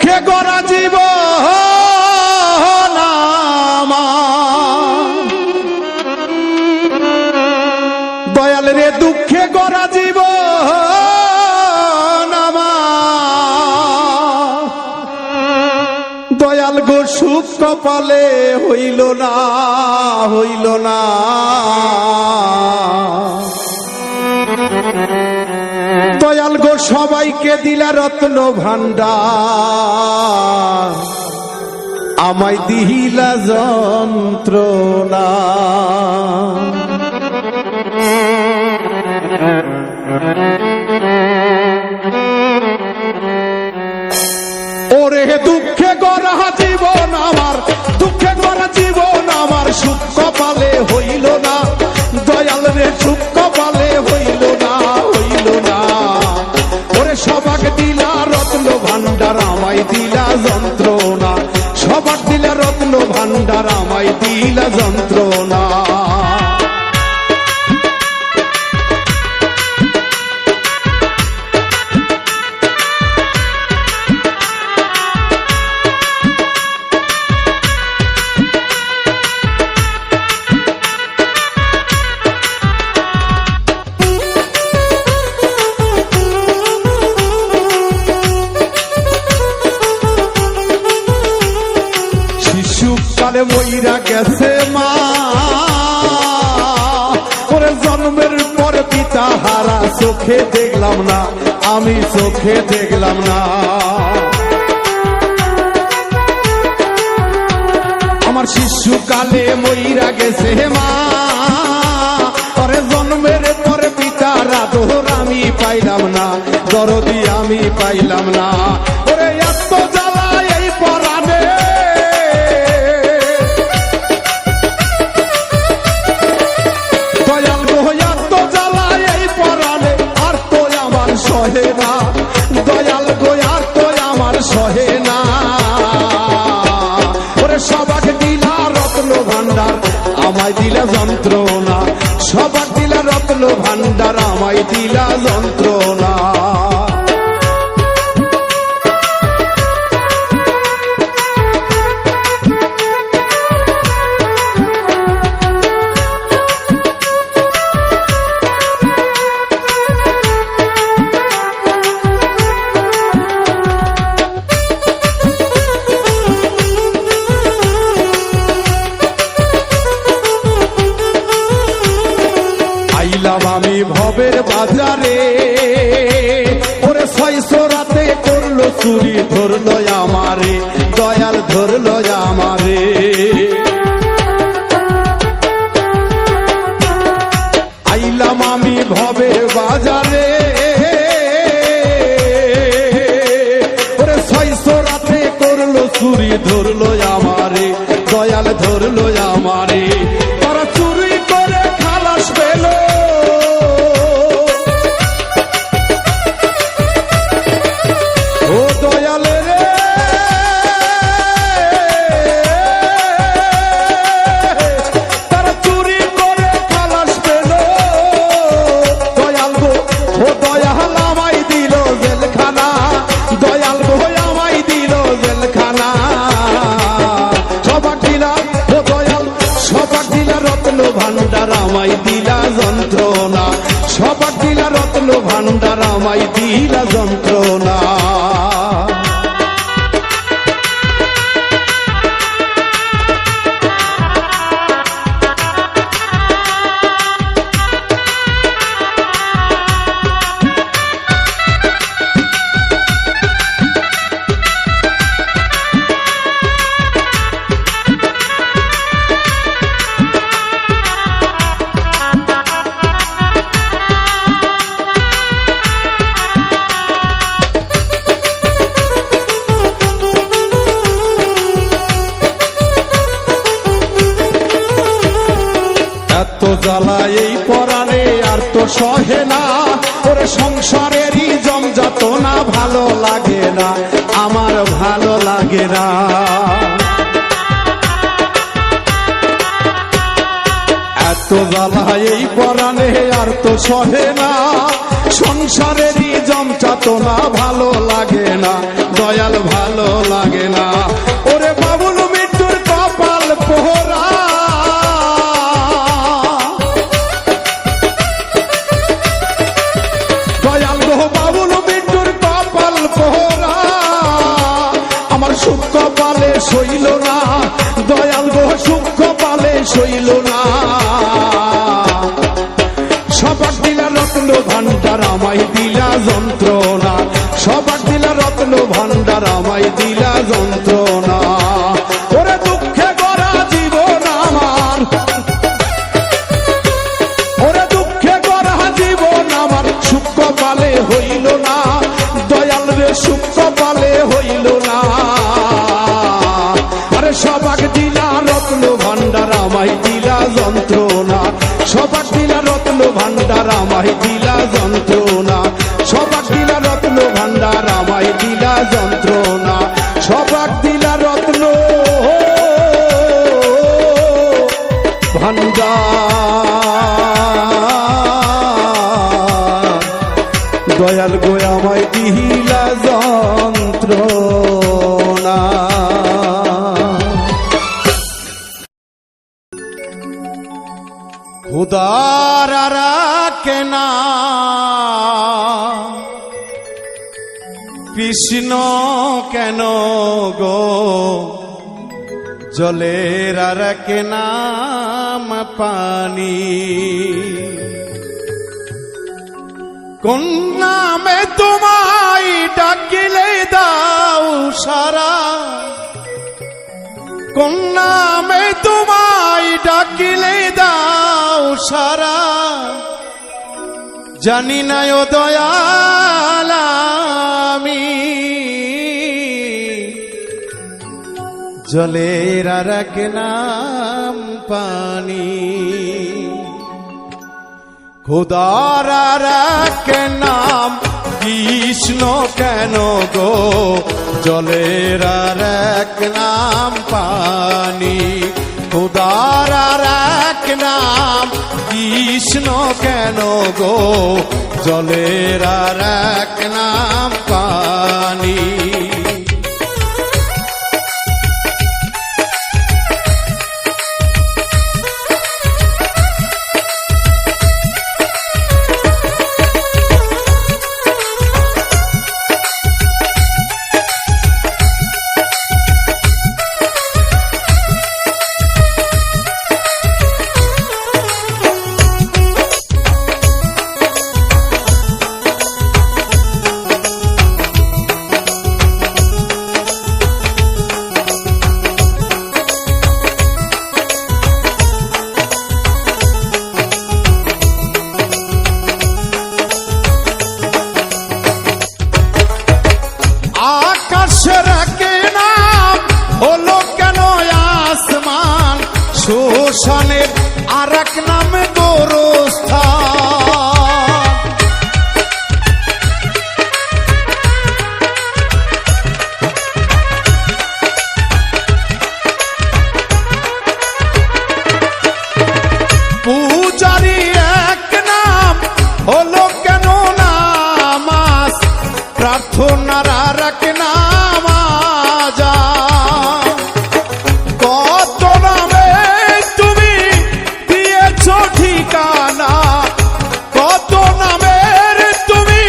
দুঃখে গড়া জীবন আমার, দয়াল রে দুঃখে গড়া জীবন আমার, দয়াল গো সুখ কপালে হইল না হইল না। দয়াল গো সবাইকে দিলা রত্ন ভান্ডার, আমায় দিলা যন্ত্রণা। ওরে দুঃখে গড়া জীবন আমার, দুঃখে গড়া জীবন আমার, সুখ কপালে হইল না। দয়াল রে সুখ কপালে হইল না হইল না। ওরে সবাক দিলা রত্ন ভান্ডার, আমায় দিলা যন্ত্রণা। সবাক দিলা রত্ন ভান্ডার, আমায় দিলা যন্ত্রণা। শিশুকালে মইরা গেছে মা, ওরে জন্মের পর পিতা হারা, চোখে দেখলাম না আমি, চোখে দেখলাম না। আমার শিশুকালে মইরা গেছে মা, ওরে জন্মের পর পিতার আদর আমি পাইলাম না, দরদি আমি পাইলাম না। ওরে এত জ্বালা এই পরাণে, দয়াল গো এত জ্বালা এই পরাণে, আর তো আমার সহে না। দয়াল গো আর তো আমার সহে না। ওরে সবাক দিলা রত্ন ভান্ডার, আমায় দিলা যন্ত্রণা। সবাক দিলা রত্ন ভান্ডার, আমায় দিলা যন্ত্রণা। আমি ভবের বাজারে, ওরে 600 রাতে করলো চুরি, ধরলো আমারে দয়াল, ধরলো আমারে। আইলাম আমি ভবের বাজারে, ওরে 600 রাতে করলো চুরি, ধরলো আমারে দয়াল, ধরলো আমারে। তারা চুরি করে খালাস পেল, ও দয়াল রে তারা চুরি করে খালাস পেল। দয়াল গো ও দয়াল আমায় দিল জেলখানা, দয়াল গো আমায় দিল জেলখানা। সবাক দিলা ও দয়াল, সবাক দিলা রত্ন ভান্ডার, আমায় দিলা যন্ত্রণা। সবাক দিলা রত্ন ভান্ডার, আমায় দিলা যন্ত্রণা। এত জ্বালা এই পরাণে আর তো সহে না। ওরে সংসারেরই জমযাতনা ভালো লাগে না, আমার ভালো লাগে না। এত জ্বালা এই পরাণে আর তো সহে না, সংসারেরই জমযাতনা ভালো লাগে না, দয়াল ভালো সইল না, দয়াল গো সুখ পালে সইল না। সবাক দিলা রত্ন ভান্ডার আমায় দিলা যন্ত্রণা, সবাক দিলা রত্ন ভান্ডার আমায় দিলা যন্ত্রণা। ওরে দুঃখে গড়া জীবন আমার, ওরে দুঃখে গড়া জীবন আমার, সুখ পালে হইল না, দয়াল রে সুখ পালে হইল না। আরে সবাক দিলা রত্ন ভান্ডার আমায় দিলা যন্ত্রণা, সবাক দিলা রত্ন ভান্ডার আমায় দিলা যন্ত্রণা, সবাক দিলা রত্ন ভান্ডার আমায় দিলা যন্ত্রণা, সবাক দিলা রত্ন ভান্ডার, দয়াল গো আমায় দিলা যন্ত্রণা। খুদার রাখে না কৃষ্ণ কেন গো, জলের রাখে নাম পানি। কোন নামে তোমায় ডাকিলে দাও সারা, কোন নামে তোমায় ডাকিলে দাও সারা, জানি না ও দয়াল আমি, জলের আরেক নাম পানি। খোদার আরেক নাম কৃষ্ণ কেন গো, জলের আরেক নাম পানি। খোদার আরেক নাম কৃষ্ণ কেন গো, জলের আরেক নাম পানি। শোষণের আরেক নাম গোরস্থান, পূজারি এক নাম হলো কেন নামাজ, প্রার্থনার আরেক নাম আযান। কত নামে তুমি দিয়েছো ঠিকানা, কত নামের তুমি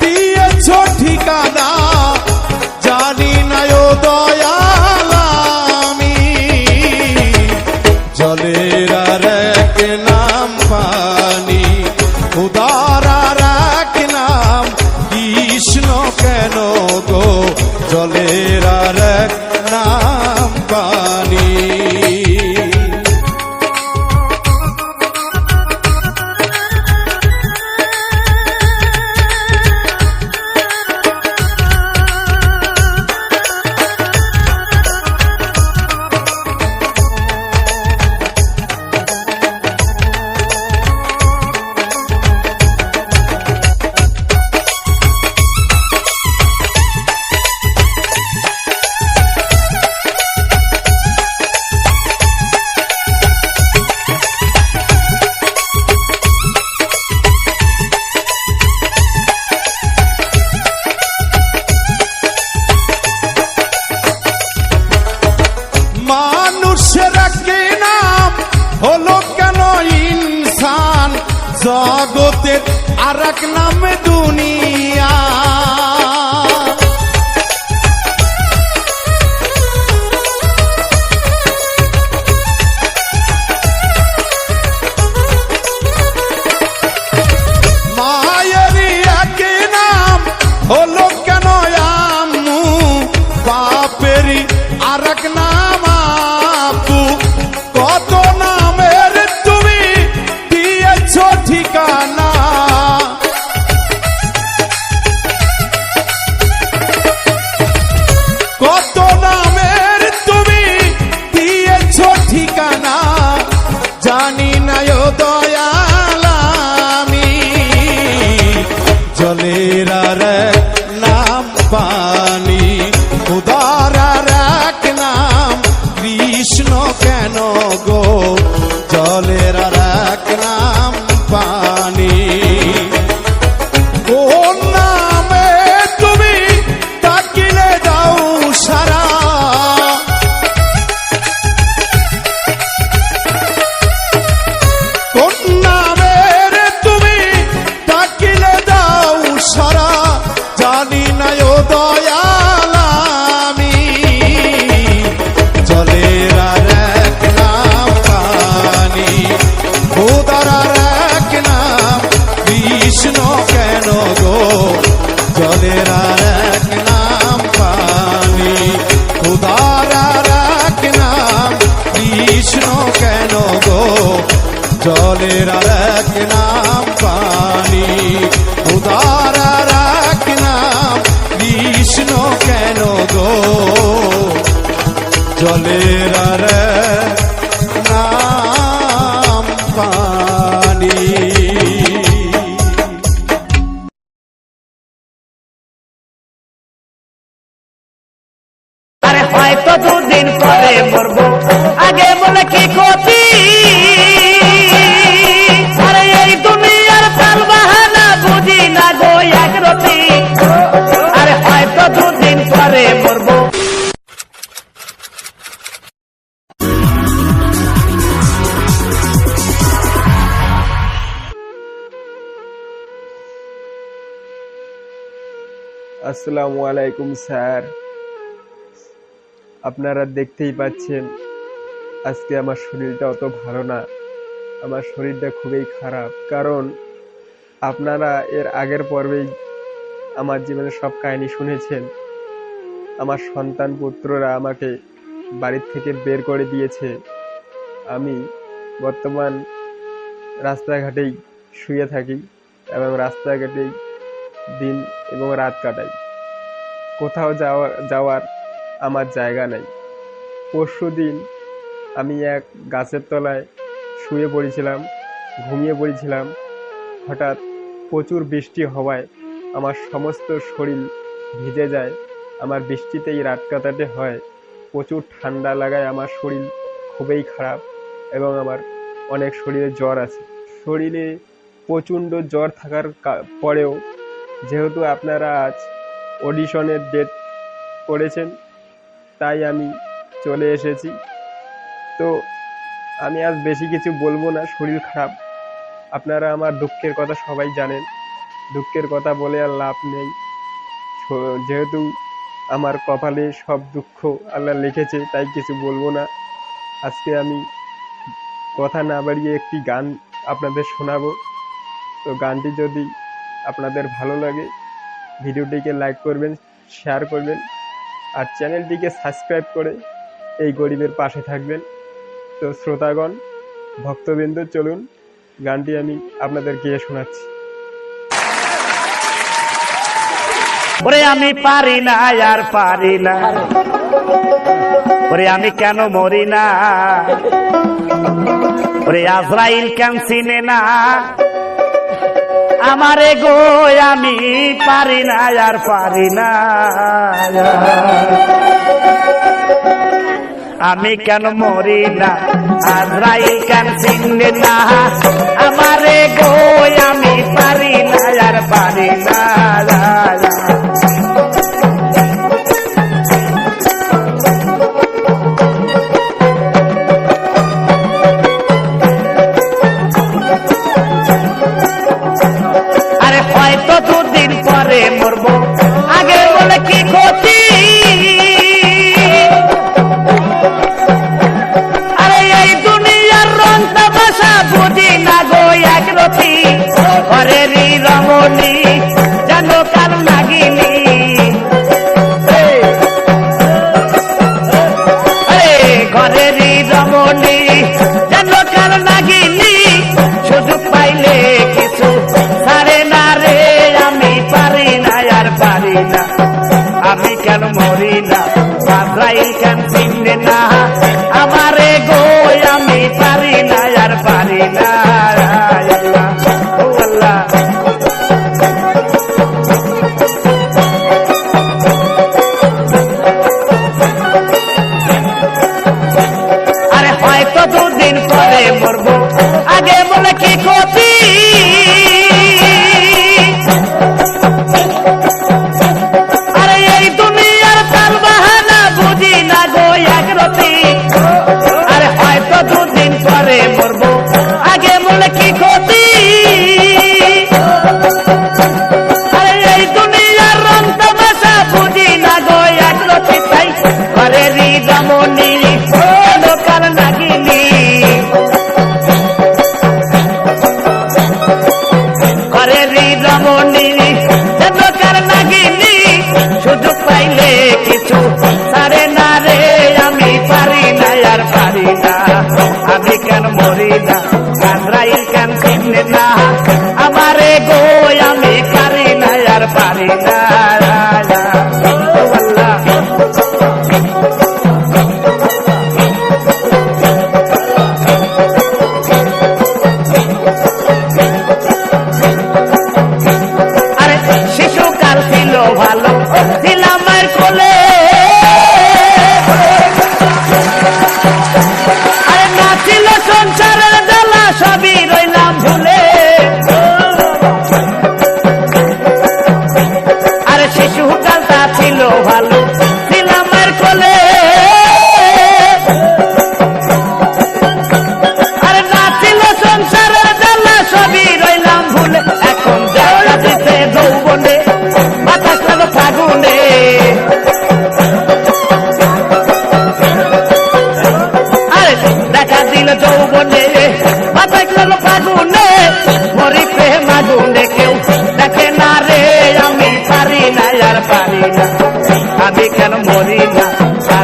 দিয়েছো ঠিকানা, জানি না ও দয়াল আমি, জলের আরেক নাম পানি। খোদার আরেক নাম কৃষ্ণ কেন গো, জলের আরেক নাম পানি। মানুষের কি নাম হলো কেন ইনসান, জগতের আরেক নাম দুনিয়া। জলের আর এক নাম পানি, উদার আর এক নাম কৃষ্ণ কেন গো, জলের আর এক নাম পানি। আরে হয়তো দুদিন পরে মরবো, আগে বলে কি ক্ষতি, আরে এই দুনিয়ার তাল বাহানা বুঝি না গো একরতি, আরে হয়তো দুদিন পরে মরবো। আসসালামু আলাইকুম স্যার, আপনারা দেখতেই পাচ্ছেন আজকে আমার শরীরটা অত ভালো না, আমার শরীরটা খুবই খারাপ। কারণ আপনারা এর আগের পর্বেই আমার জীবনের সব কাহিনী শুনেছেন। আমার সন্তান পুত্ররা আমাকে বাড়ির থেকে বের করে দিয়েছে। আমি বর্তমান রাস্তাঘাটেই শুয়ে থাকি এবং রাস্তাঘাটেই দিন এবং রাত কাটাই। কোথাও যাওয়ার আমার জায়গা নেই। পরশুদিন আমি এক গাছের তলায় শুয়ে পড়েছিলাম, ঘুমিয়ে পড়েছিলাম। হঠাৎ প্রচুর বৃষ্টি হওয়ায় আমার সমস্ত শরীর ভিজে যায়। আমার বৃষ্টিতেই রাত কাটাতে হয়। প্রচুর ঠান্ডা লাগায় আমার শরীর খুবই খারাপ এবং আমার অনেক শরীরে জ্বর আছে। শরীরে প্রচণ্ড জ্বর থাকার পরেও যেহেতু আপনারা আজ অডিশনের ডেট করেছেন, তাই আমি চলে এসেছি। তো আমি আজ বেশি কিছু বলবো না, শরীর খারাপ। আপনারা আমার দুঃখের কথা সবাই জানেন, দুঃখের কথা বলে আর লাভ নেই। যেহেতু আমার কপালে সব দুঃখ আল্লাহ লিখেছে, তাই কিছু বলবো না। আজকে আমি কথা না বাড়িয়ে একটি গান আপনাদের শোনাবো। তো গানটি যদি আপনাদের ভালো লাগে ভিডিওটিকে লাইক করবেন, শেয়ার করবেন আর চ্যানেলটিকে সাবস্ক্রাইব করে এই গরিবের পাশে থাকবেন। তো শ্রোতাগণ, ভক্তবৃন্দ, চলুন গানটি আমি আপনাদের গিয়ে শোনাচ্ছি। ওরে আমি পারি না আর পারি না, ওরে আমি কেন মরি না, ওরে আজরাইল কেন চিনে না আমারে গো, আমি পারি না আর পারি না, আমি কেন মরি না, আজরাইল কেন চিনে না আমারে গো, আমি পারি না আর পারি না। হয়তো দুদিন পরে মরবো, আগে বলে কি ক্ষতি, আরে এই দুনিয়ার রং তামাশা বুঝি না গো একরতি, ঘরেরই রমণী যেন কার নাগিনী, ঘরেরই রমণী যেন কার নাগিনী, সুযোগ পাইলে কিছু ছাড়ে না রে, আমি পারি না আর পারি না, আমি কেন মরি না, আজরাইল কেন চিনে না আমারে গো, আমি পারি না আর পারি না। আল্লাহ আরে হয়তো দুদিন পরে মরবো, আগে বলে কি ক্ষতি, আরে এই দুনিয়ার তাল বাহানা বুঝি না গো একরতি,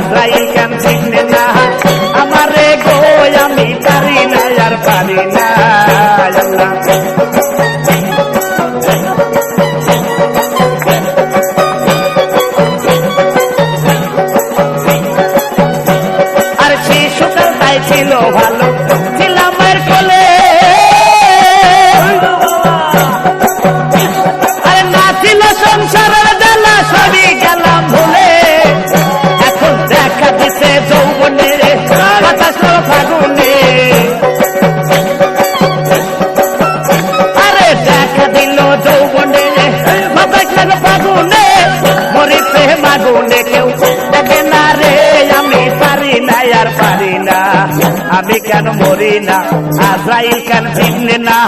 আজরাইল কেন চিনে না আমারে গো আমি পারি না আর পারি না আল্লাহ আর শিশুকালটাই ছিল ভালো ছিলাম মায়ের কোলে আরে না ছিল সংসারের জ্বালা সবই গেলাম ভুলে এখন দেখা দিছে যৌবনে বাতাস ফাগুনে আরে দেখা দিল যৌবনে বাতাস ফাগুনে মরি প্রেম আগুনে কেউ দেখে না রে আমি পারি না আর পারি না আমি কেন মরি না আজরাইল কেন চিনে না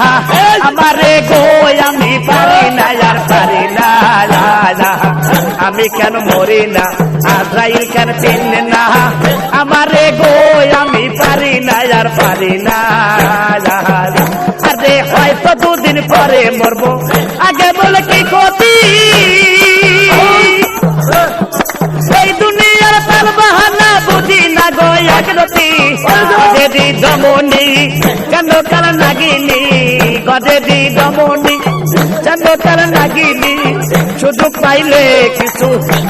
আমারে গো আমি পারি না আর পারি না আমি কেন মরি না আজরাইল কেন চিনে না আমারে গো আমি পারি না আর পারি না আরে হয়তো দুদিন পরে মরবো আগে বলে কি ক্ষতি এই দুনিয়ার তাল বাহানা বুঝি না গো একরতি গদে দমনি চন্দ্রকাল নাগিনী গদে দমনি চন্দ্রকাল নাগিনী শুধু পাইলে কিছু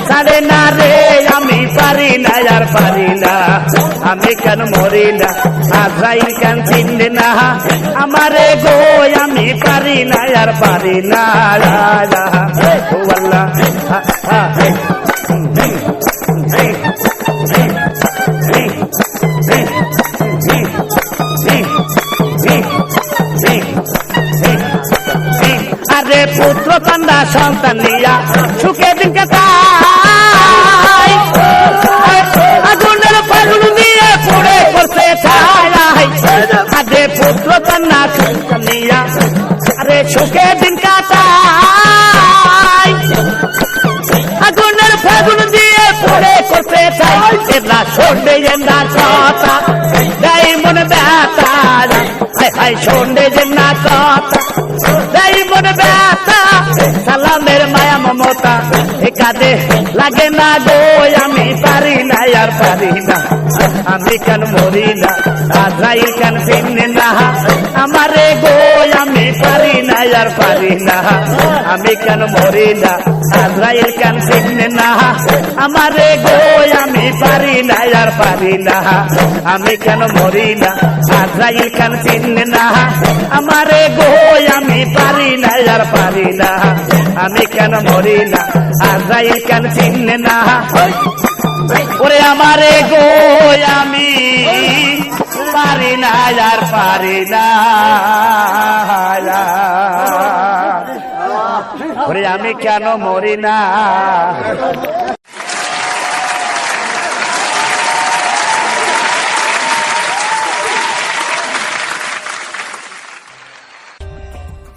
ছাড়ে না রে আমি পারি না আর পারি না আমি কেন মরি না আজরাইল কেন চিনে না আমারে গো আমি পারি না আর পারি না ও আল্লাহ আরে পুত্র কন্যা সন্তান নিয়া সুখে দিন কাটাই আগুনের ফাগুন দিয়ে পুড়ে করতে চাই আরে পুত্র কন্যা সন্তান নিয়া আরে সুখে দিন কাটাই আগুনের ফাগুন দিয়ে পুড়ে করতে চাই এরা শোনে না কথা যাই মনে ব্যথা হাই শোনে না কথা যাই মনে ব্যথা সালামের মায়া মমতা একাদে লাগে না গো আমি পারি না আর পারি না আমি কেন মরি না আজরাইল কেন চিনে না আমারে গো আমি পারি না আর পারি না আমি কেন মরি না আজরাইল কেন চিনে না আমারে গো আমি পারি না আর পারি না আমি কেন মরি না আজরাইল কেন চিনে না আমারে গো আমি পারি না আর পারি না আমি কেন মরি না আজরাইল কেন চিনে না ওরে আমারে গো আমি পারি না আর পারি না ওরে আমি কেন মরি না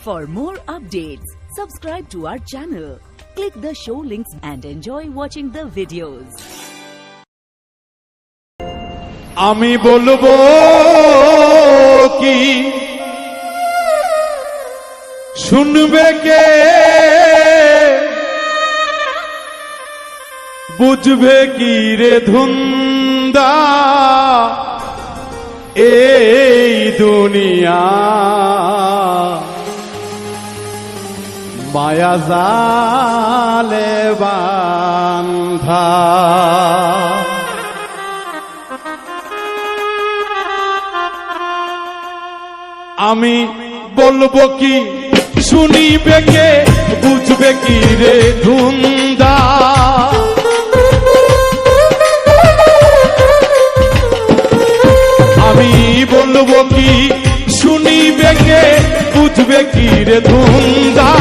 For more updates, subscribe to our channel, click the show links and enjoy watching the videos. আমি বলবো কি শুনবে কে বুঝবে কি রে ধুন্দা এই দুনিয়া মায়া জালে বান্ধা আমি বলবো কি শুনিবে কে বুঝবে কি রে ধুন্দা আমি বলবো কি শুনিবে কে বুঝবে কি রে ধুন্দা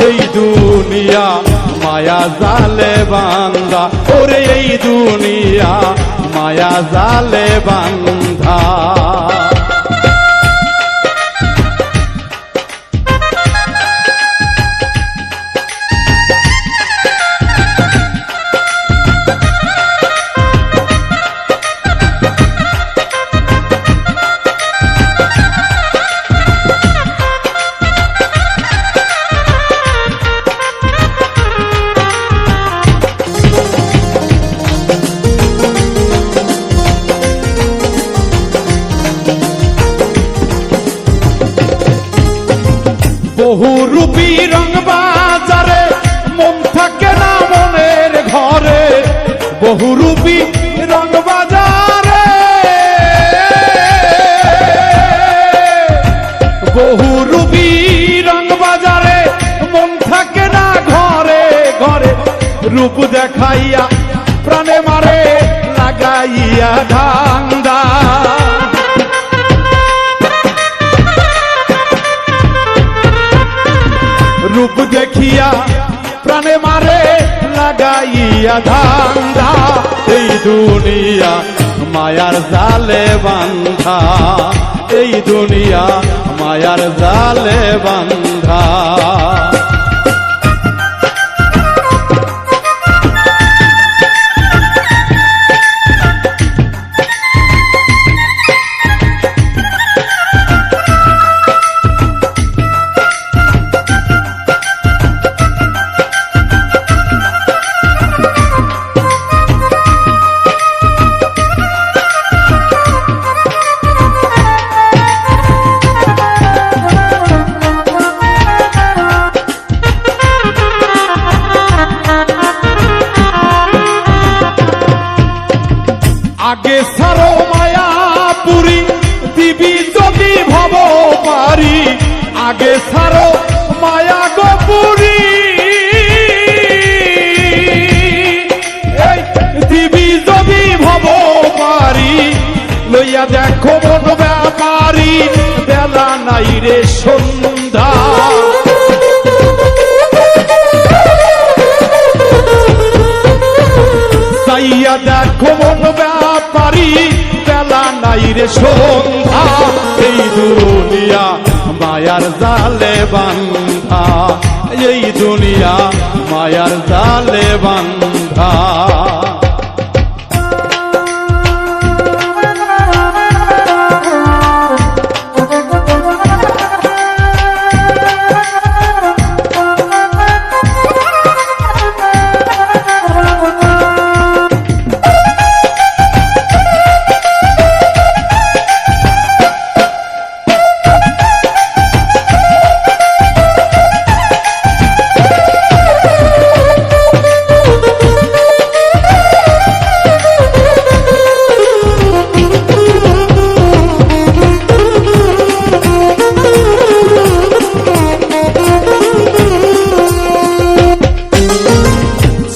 এই দুনিয়া মায়া জালে বান্ধা ওরে এই দুনিয়া মায়া জালে বান্ধা বহুরূপী রং বাজারে, বহুরূপী রং বাজারে মন থাকে না ঘরে ঘরে, রূপ দেখাইয়া প্রাণে মারে লাগাইয়া ধান্দা। রূপ দেখিয়া প্রাণে মারে লাগাইয়া ধান্দা, এই দুনিয়া মায়ার জালে বান্ধা, এই দুনিয়া মায়ার জালে বান্ধা। আগে সারো মায়াপুরী দিবি যদি ভব পারি, আগে সারো মায়া গোপুরী দিবি যদি ভব পারি, লইয়া দেখো মন ব্যাপারি বেলা নাই রে সন্ধ্যা। চাইয়া দেখো মন ব্যাপারি বেলা নাই রে সন্ধ্যা, এই দুনিয়া মায়ার জালে বান্ধা, এই দুনিয়া মায়ার জালে বান্ধা।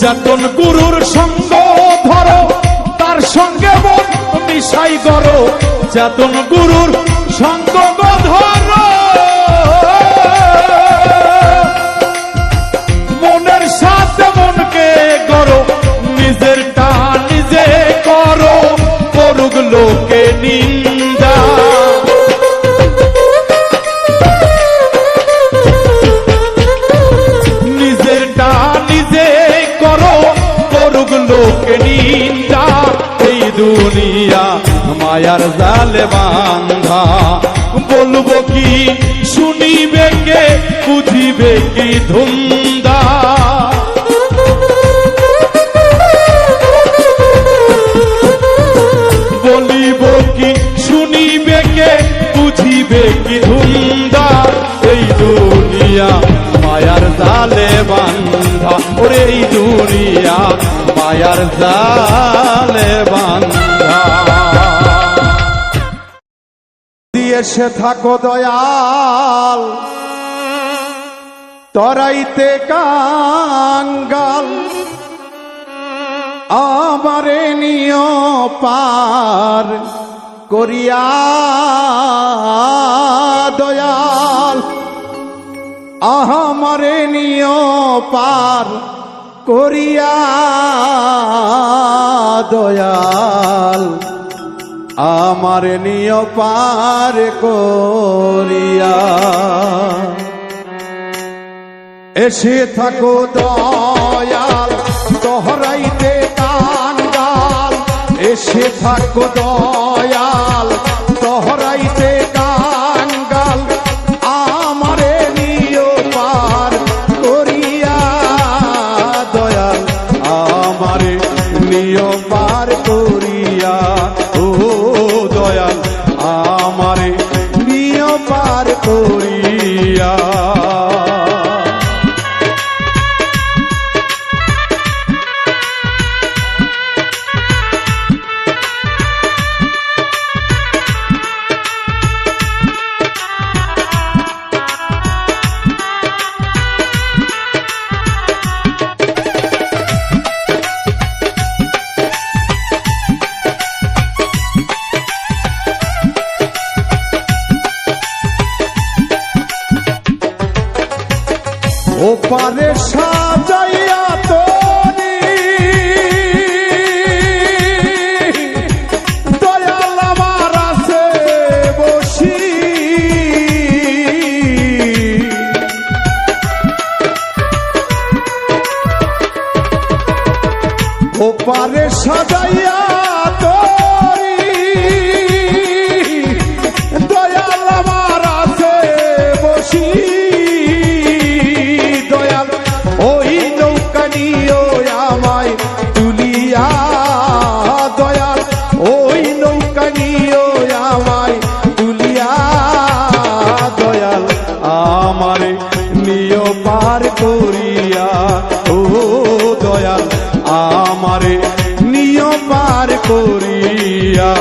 চেতন গুরুর সঙ্গ ধরো, তার সঙ্গে মন মিশাই করো, চেতন গুরুর সঙ্গ ধরো, মনের সাথে মনকে করো, নিজেরটা নিজে করো, করুক লোকে নিন্দা। নিজেরটা নিজে করো, করুক লোকে নিন্দা, এই দুনিয়া মায়ার জালে বান্ধা। বলবো কি শুনিবে কে, বুঝিবে কি ধুন্দা। বলিব কি শুনিবে কে, বুঝিবে কি ধুন্দা, এই দুনিয়া মায়ার জালে বান্ধা, ওরে এই দুনিয়া মায়ার জালে বান্ধা। দিয়েছে থাকো দয়াল তরাইতে কাঙ্গাল, আমারে নিয় পার করিয়া দয়াল, আমারে নিয় পার করিয়া দয়াল, আমারে নিয় পার করিয়া। এসে থাকো দয়াল তোহরাইতে কাঙ্গাল, এসে থাকো দয়াল তোহরাইতে কাঙ্গাল, আমারে নিয় পার করিয়া দয়াল, আমারে নিয় পার করিয়া। ও দয়াল আমারে নিয় পার করিয়া। পারে সাজাইয়া তোরি দয়াল আমার আছে বসি দয়াল ওই নৌকা নিও আমায় তুলিয়া দয়াল ওই নৌকা নিও আমায় তুলিয়া দয়াল আমারে নিও পার করিয়া ও দয়াল আমারে নিও পার করিয়া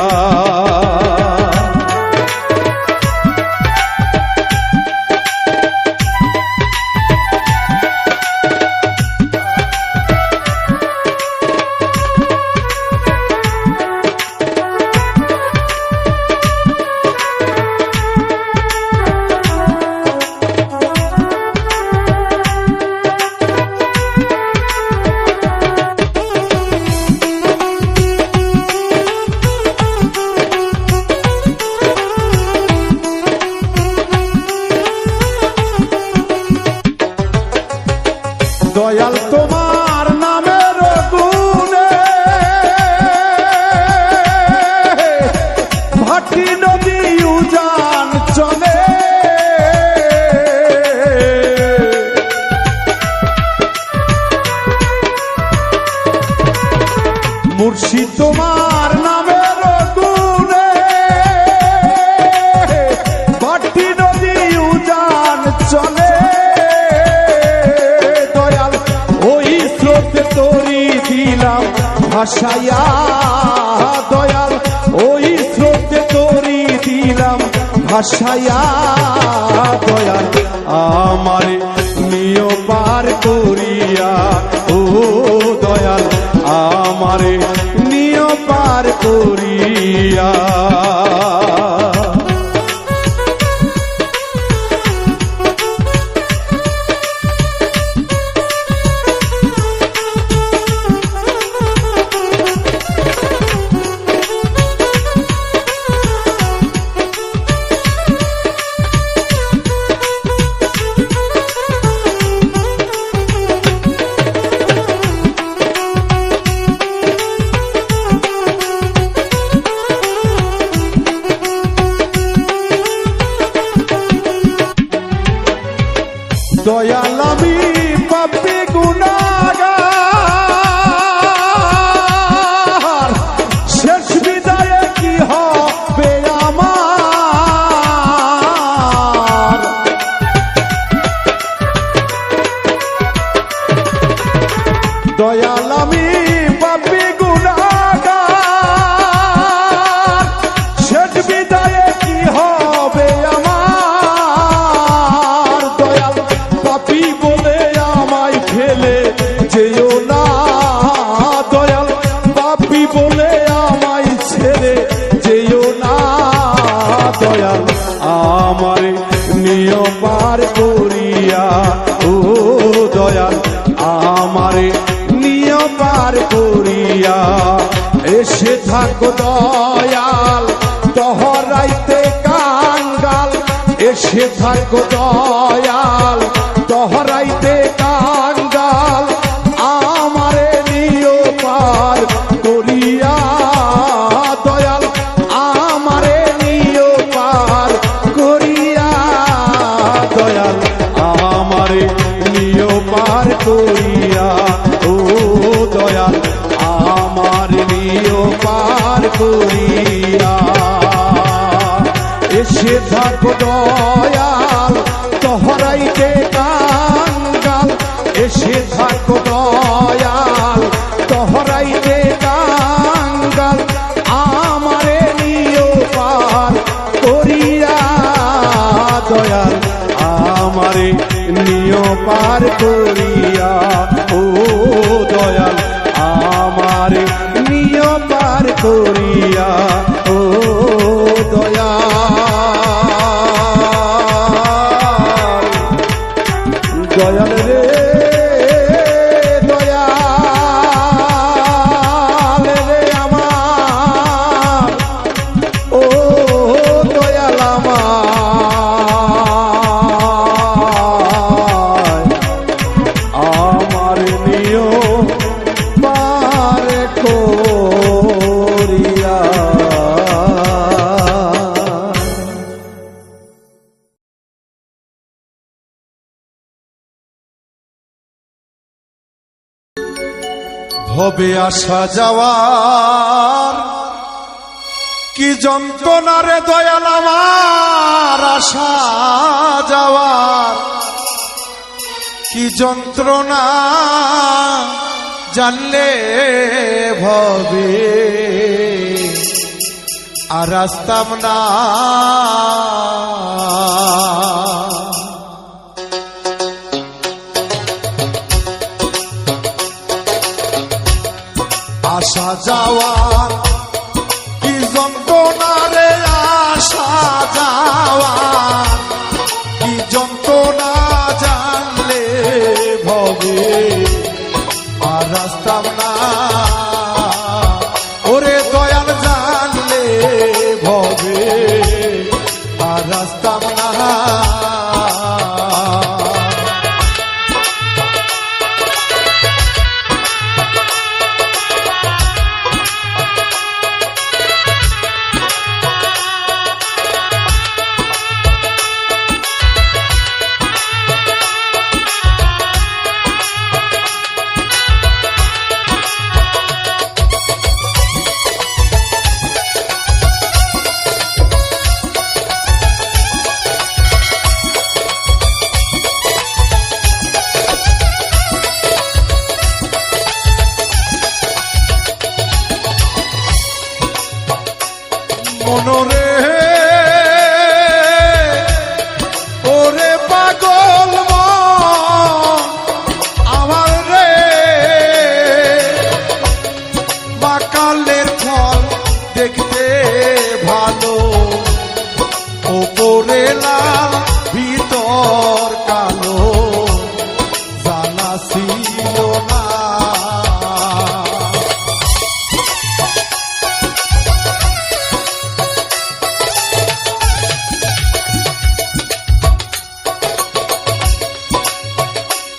দয়াল তোমার নামের গুণে ভাটি নদী উজান চলে মুর্শিদ তোমার নামের গুণে ভাটি নদী উজান চলে তোরি দিলাম ভাসাইয়া দয়াল ওই স্রোতে তোরি দিলাম ভাসাইয়া দয়াল আমারে নিও পার করিয়া ও দয়াল আমারে নিও পার করিয়া দয়াল আমি পাপী গুনাহগার শেষ বিদায়ে কি হবে আমার দয়াল আমি পাপী গুনাহগার শেষ বিদায়ে কি হবে আমার দয়াল পাপী বলে আমায় ফেলে যেও না দয়াল পাপী বলে আমায় ছেড়ে যেও না দয়াল আমারে নিও পার করিয়া ও দয়াল আমারে নিও পার করিয়া এসে থাকো দয়াল তহরাইতে কাঙ্গাল এসে থাকো দয়াল তহরাইতে কাঙ্গাল আমারে নিও পার করিয়া দয়াল আমারে নিও পার করিয়া দয়াল আমারে নিও পার করিয়া ও দয়াল আমার নিও পার করিয়া এসে থাকো দয়াল তহরাইতে কাঙ্গাল এসে থাকো দয়াল তহরাইতে কাঙ্গাল আমারে নিও পার করিয়া দয়াল আমারে নিও পার করিয়া ও দয়াল আমারে নিও পার করিয়া ও দয়াল দয়াল রে দয়াল রে আমার ও দয়াল আমার নিও পার হবে আসা যাওয়ার কি যন্ত্রণা রে দয়াল আমার আসা যাওয়ার কি যন্ত্রণা জানলে ভবে আর আসতাম না আসা যাওয়ার কি যন্ত্রণা রে আসা যাওয়ার কি যন্ত্রণা জানলে ভবে আর রাস্তাম না ওরে দয়াল জানলে ভবে আর রাস্তাম না মনরে ওরে পাগল মন আমার রে বাকালের ফল দেখতে ভালো ওপরে লাল ভিতর কালো জানা ছিল না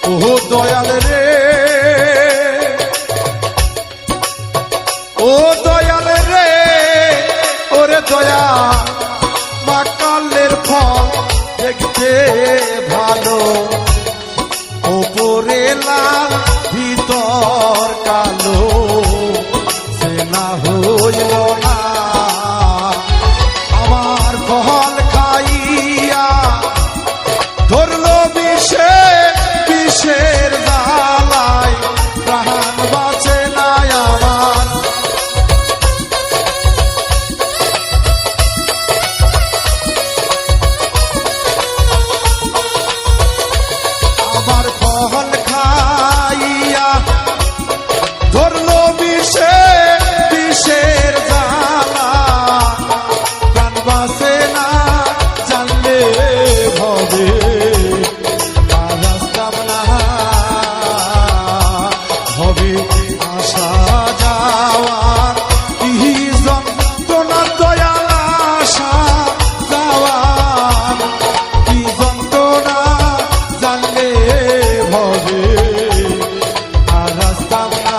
ও দয়াল রে ও দয়াল রে ওরে দয়া বাকালের ফল দেখতে ভালো ওপরে লাল ভিতর কালো সে না হইল না আমার ফল খাইয়া ধরলো বিষে বিষের জ্বালায় প্রাণ বাঁচে না আমার আমার ফল খাইয়া ধরলো বিষে বিষের জ্বালা প্রাণ বাঁচে না জানলে ভবে হবে আসা যাওয়ার কি যন্ত্রণা দয়াল আসা যাওয়ার কি যন্ত্রণা জানলে হবে আর রাস্তাম না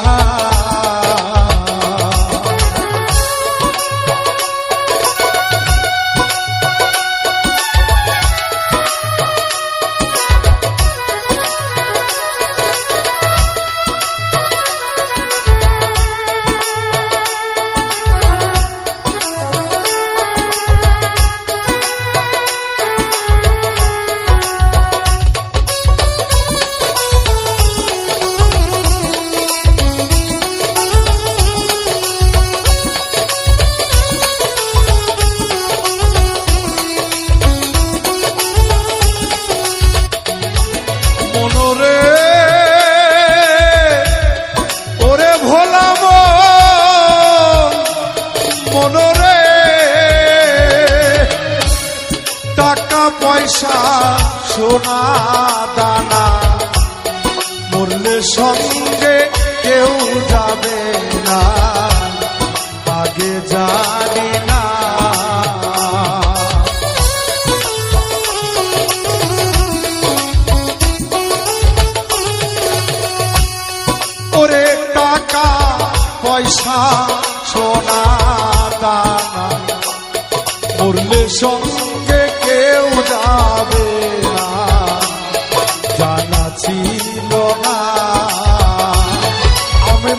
মনরে ওরে ভোলা মনরে টাকা পয়সা সোনা দানা মরলে সঙ্গে কেউ যাবে না আগে জানি না ওরে টাকা পয়সা সোনা দানা মরলে সঙ্গে কেউ যাবে না জানা ছিল না আমি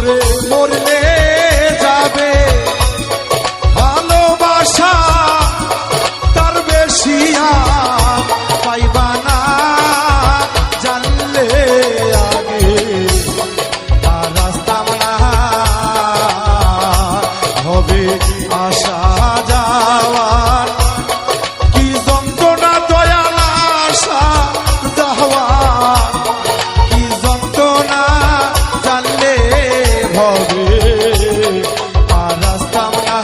ওরে মরলে যাবে ভালোবাসা তার বেশি আর পাইবা না জানলে আগে আর রাস্তা না হবে আসা যাওয়ার কি যন্ত্রণা দয়াল আসা যাওয়ার কি যন্ত্রণা জানলে হবে আর রাস্তা না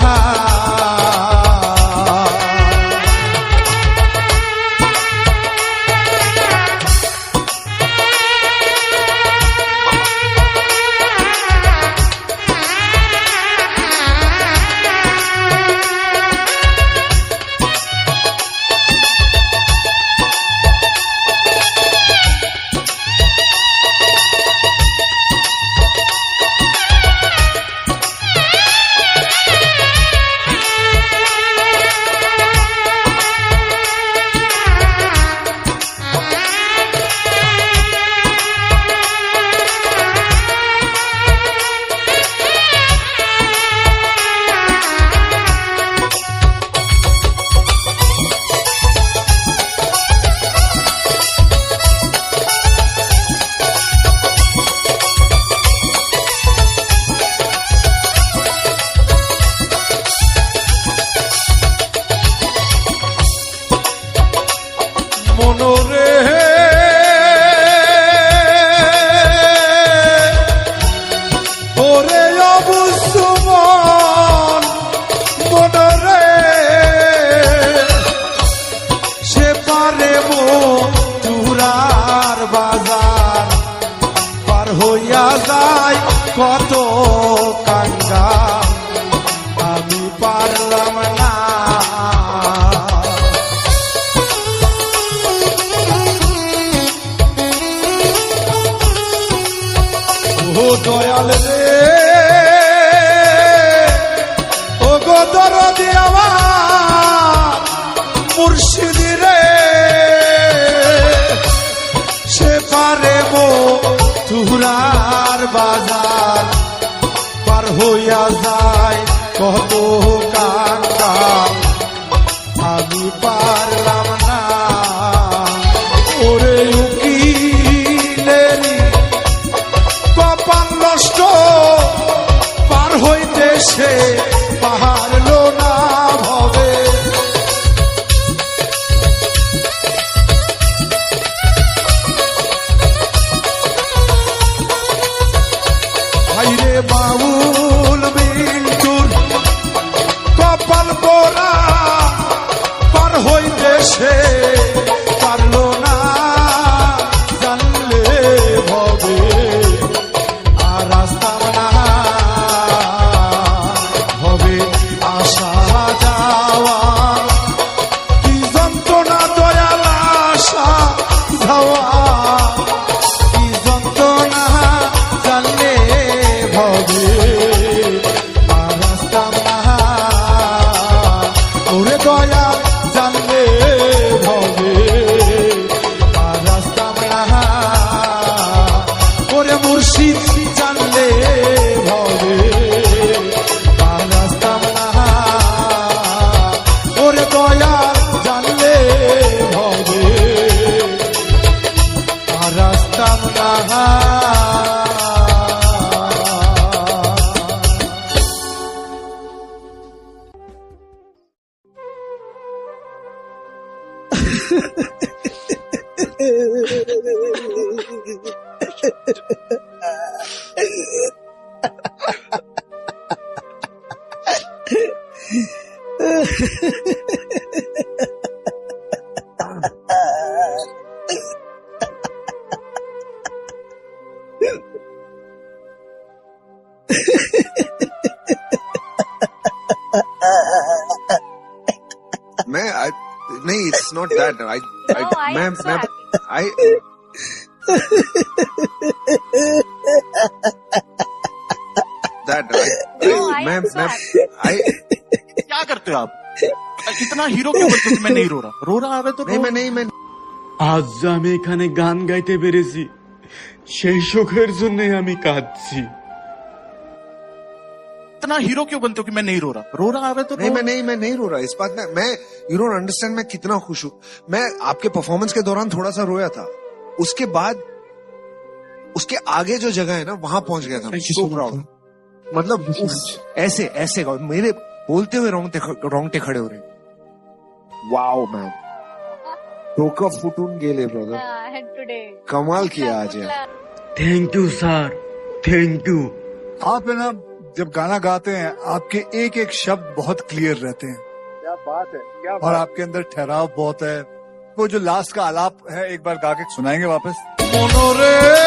মনোরে ওরে অবুসুমন মনোরে সে পারে মথুরার বাজার পার হইয়া যায় কত কাঙ্গা আমি পারলাম না ও দয়াল রে ও গো দরদি আমার মুর্শিদি রে সে পারে মথুরার বাজার পার হইয়া যায় কত কাঙ্গা আমি পারলাম না ওরে উকিলেরি কপাল নষ্ট পার হইতে সে পাহাড়লো না ভবে ভাইরে বাউল বিন্টুর কপাল পোড়া পার হইতে সে পারলো না জানলে ভবে আর রাস্তা না হবে আসা যাওয়া কি যন্ত্রণা দয়াল আসা যাওয়া কি যন্ত্রণা জানলে ভবে আর রাস্তা না ওরে দয়া জানলে ভবে আর রাস্তা না ওরে মুর্শিদ জানলে ভবে আর রাস্তা না ওরে দয়া জানলে ভবে আর রাস্তা না नहीं, it's not that. No, I ma'am, am so ma'am, happy. that No, I am ma'am, so ma'am, happy. क्या करते हो आप? इतना हीरो क्यों बोलते हो कि मैं नहीं रो रहा? रो रहा है तो रो। नहीं मैं আজ যে আমি এখানে গান গাইতে পেরেছি সেই সুখের জন্য আমি কাঁদছি। इतना हीरो क्यों बनते हो कि मैं नहीं रो रहा आ रहा है तो नहीं रो। मैं नहीं रो रहा इस बात में। मैं यू डोंट अंडरस्टैंड मैं कितना खुश हूं। मैं आपके परफॉर्मेंस के दौरान थोड़ा सा रोया था, उसके बाद उसके आगे जो जगह है ना वहां पहुंच गया था। So proud. मतलब ऐसे ऐसे मेरे बोलते हुए रोंगटे खड़े हो रहे। वाओ मैन, डोकं फुटून गेले ब्रदर, कमाल किया आज यार। Thank you sir, thank you. आप है ना जब गाना गाते हैं आपके एक एक शब्द बहुत क्लियर रहते हैं। क्या बात है, क्या और आपके अंदर ठहराव बहुत है। वो जो लास्ट का आलाप है एक बार गा के सुनाएंगे वापस। মনরে